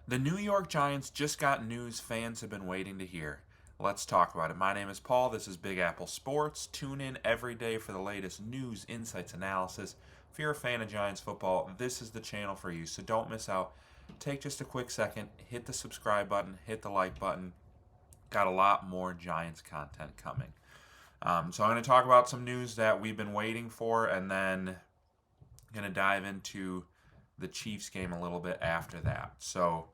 The New York Giants just got news fans have been waiting to hear. Let's talk about it. My name is Paul. This is Big Apple Sports. Tune in every day for the latest news, insights, analysis. If you're a fan of Giants football, this is the channel for you. So don't miss out. Take just a quick second, hit the subscribe button, hit the like button. Got a lot more Giants content coming. So I'm going to talk about some news that we've been waiting for, and then going to dive into the Chiefs game a little bit after that. So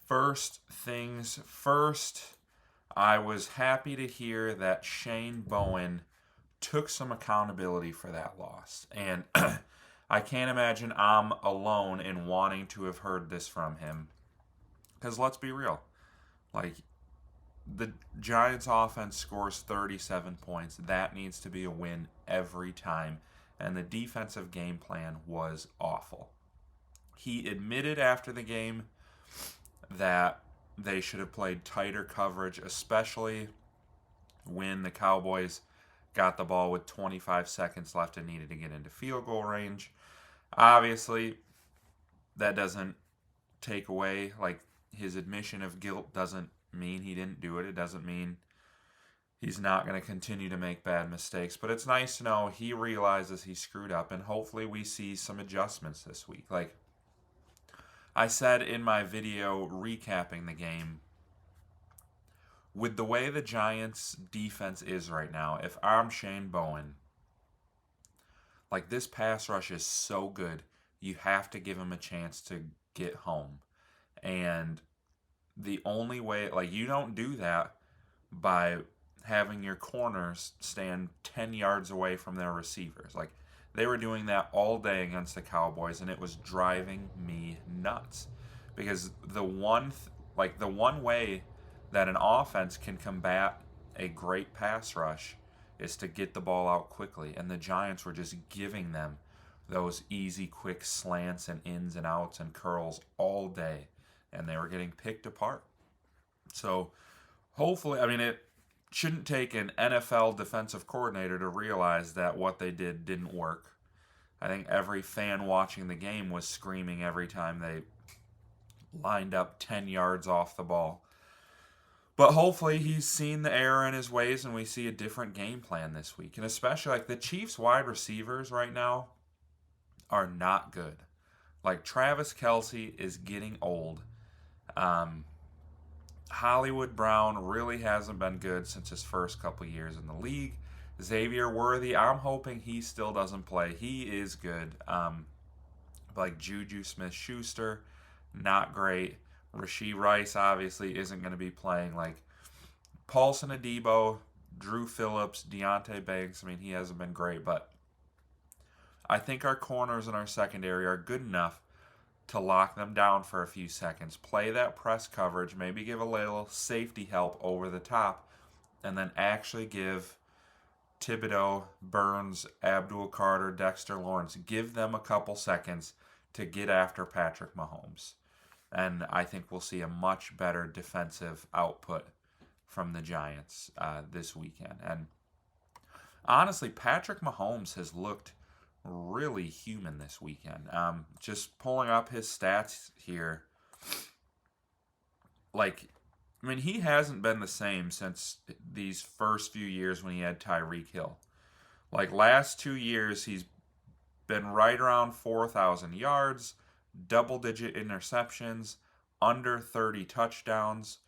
first things first, I was happy to hear that Shane Bowen took some accountability for that loss. And I can't imagine I'm alone in wanting to have heard this from him. Because let's be real. Like, the Giants offense scores 37 points. That needs to be a win every time. And the defensive game plan was awful. He admitted after the game that they should have played tighter coverage, especially when the Cowboys got the ball with 25 seconds left and needed to get into field goal range. Obviously, that doesn't take away, like, his admission of guilt doesn't mean he didn't do it. It doesn't mean he's not going to continue to make bad mistakes. But it's nice to know he realizes he screwed up, and hopefully we see some adjustments this week. Like I said in my video recapping the game, with the way the Giants' defense is right now, if I'm Shane Bowen, like, this pass rush is so good, you have to give him a chance to get home. And the only way, like, you don't do that by having your corners stand 10 yards away from their receivers. Like, they were doing that all day against the Cowboys, and it was driving me nuts. Because the one way that an offense can combat a great pass rush is to get the ball out quickly. And the Giants were just giving them those easy, quick slants and ins and outs and curls all day. And they were getting picked apart. So hopefully, I mean, it shouldn't take an NFL defensive coordinator to realize that what they did didn't work. I think every fan watching the game was screaming every time they lined up 10 yards off the ball. But hopefully he's seen the error in his ways and we see a different game plan this week. And especially, like, the Chiefs wide receivers right now are not good. Like, Travis Kelce is getting old. Hollywood Brown really hasn't been good since his first couple years in the league. Xavier Worthy, I'm hoping he still doesn't play. He is good. Like Juju Smith-Schuster, not great. Rashee Rice obviously isn't going to be playing. Like, Paulson Adebo, Drew Phillips, Deontay Banks, I mean, he hasn't been great, but I think our corners and our secondary are good enough to lock them down for a few seconds, play that press coverage, maybe give a little safety help over the top, and then actually give Thibodeaux, Burns, Abdul Carter, Dexter Lawrence, give them a couple seconds to get after Patrick Mahomes. And I think we'll see a much better defensive output from the Giants this weekend. And honestly, Patrick Mahomes has looked really human this weekend. Just pulling up his stats here. Like, I mean, he hasn't been the same since these first few years when he had Tyreek Hill. Like, last 2 years, he's been right around 4,000 yards, double-digit interceptions, under 30 touchdowns,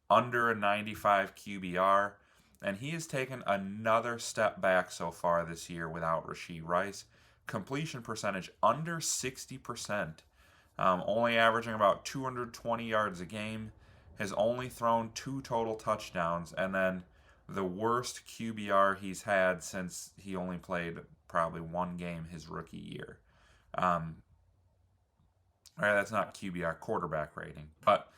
under a 95 QBR, and he has taken another step back so far this year without Rashee Rice. Completion percentage under 60%, only averaging about 220 yards a game, has only thrown 2 total touchdowns, and then the worst QBR he's had since he only played probably one game his rookie year. All right, that's not QBR, quarterback rating. But,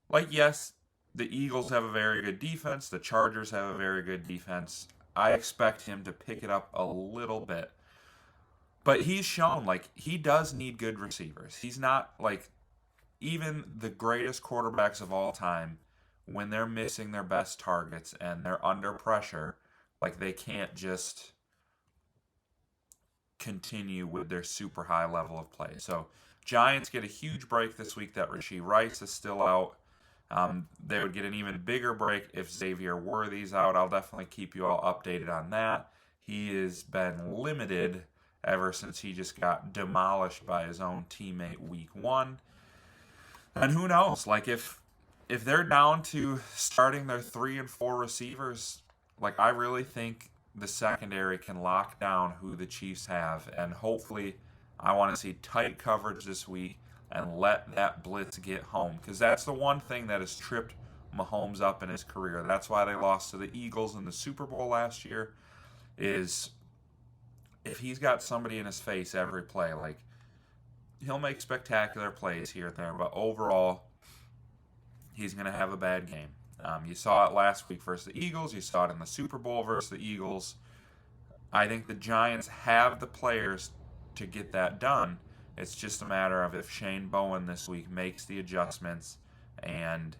like, yes, the Eagles have a very good defense. The Chargers have a very good defense. I expect him to pick it up a little bit. But he's shown, like, he does need good receivers. He's not, like, even the greatest quarterbacks of all time, when they're missing their best targets and they're under pressure, like, they can't just continue with their super high level of play. So Giants get a huge break this week that Rashee Rice is still out. They would get an even bigger break if Xavier Worthy's out. I'll definitely keep you all updated on that. He has been limited ever since he just got demolished by his own teammate week 1. And who knows? Like if they're down to starting their 3 and 4 receivers, like I really think the secondary can lock down who the Chiefs have, and hopefully I want to see tight coverage this week and let that blitz get home, because that's the one thing that has tripped Mahomes up in his career. That's why they lost to the Eagles in the Super Bowl last year, is if he's got somebody in his face every play, like he'll make spectacular plays here and there, but overall he's going to have a bad game. You saw it last week versus the Eagles. You saw it in the Super Bowl versus the Eagles. I think the Giants have the players to get that done. It's just a matter of if Shane Bowen this week makes the adjustments and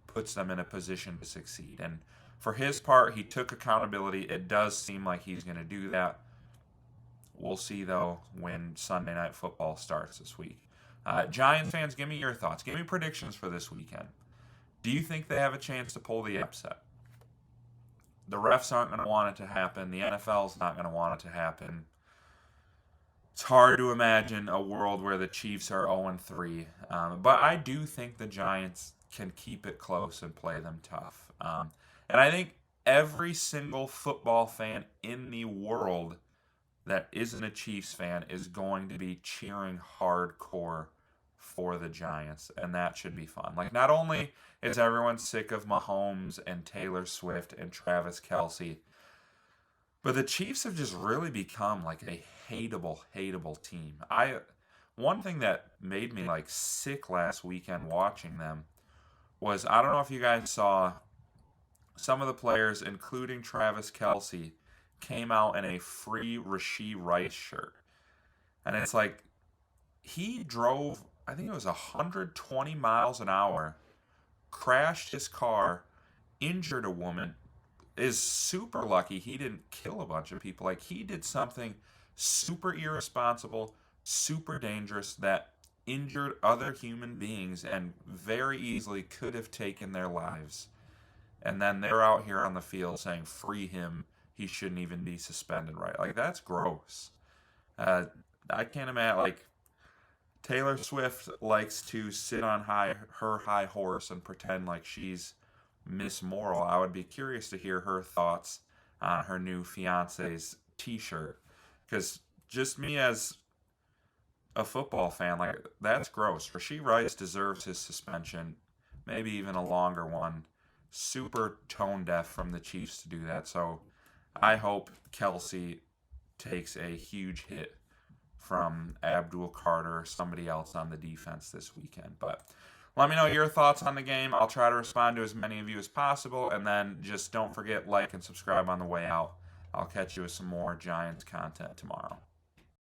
puts them in a position to succeed. And for his part, he took accountability. It does seem like he's going to do that. We'll see, though, when Sunday Night Football starts this week. Giants fans, give me your thoughts. Give me predictions for this weekend. Do you think they have a chance to pull the upset? The refs aren't going to want it to happen. The NFL's not going to want it to happen. It's hard to imagine a world where the Chiefs are 0-3. But I do think the Giants can keep it close and play them tough. And I think every single football fan in the world that isn't a Chiefs fan is going to be cheering hardcore for the Giants, and that should be fun. Like, not only is everyone sick of Mahomes and Taylor Swift and Travis Kelce, but the Chiefs have just really become like a hateable team. One thing that made me like sick last weekend watching them was, I don't know if you guys saw, some of the players, including Travis Kelce, came out in a free Rashee Rice shirt. And it's like, he drove, I think it was 120 miles an hour, crashed his car, injured a woman, is super lucky he didn't kill a bunch of people. Like, he did something super irresponsible, super dangerous, that injured other human beings and very easily could have taken their lives. And then they're out here on the field saying, free him, he shouldn't even be suspended, right? Like, that's gross. I can't imagine, like, Taylor Swift likes to sit on her high horse and pretend like she's Miss Moral. I would be curious to hear her thoughts on her new fiance's t-shirt. Because just me as a football fan, like, that's gross. Rashee Rice deserves his suspension, maybe even a longer one. Super tone deaf from the Chiefs to do that. So I hope Kelce takes a huge hit from Abdul Carter or somebody else on the defense this weekend. But let me know your thoughts on the game. I'll try to respond to as many of you as possible. And then just don't forget, like and subscribe on the way out. I'll catch you with some more Giants content tomorrow.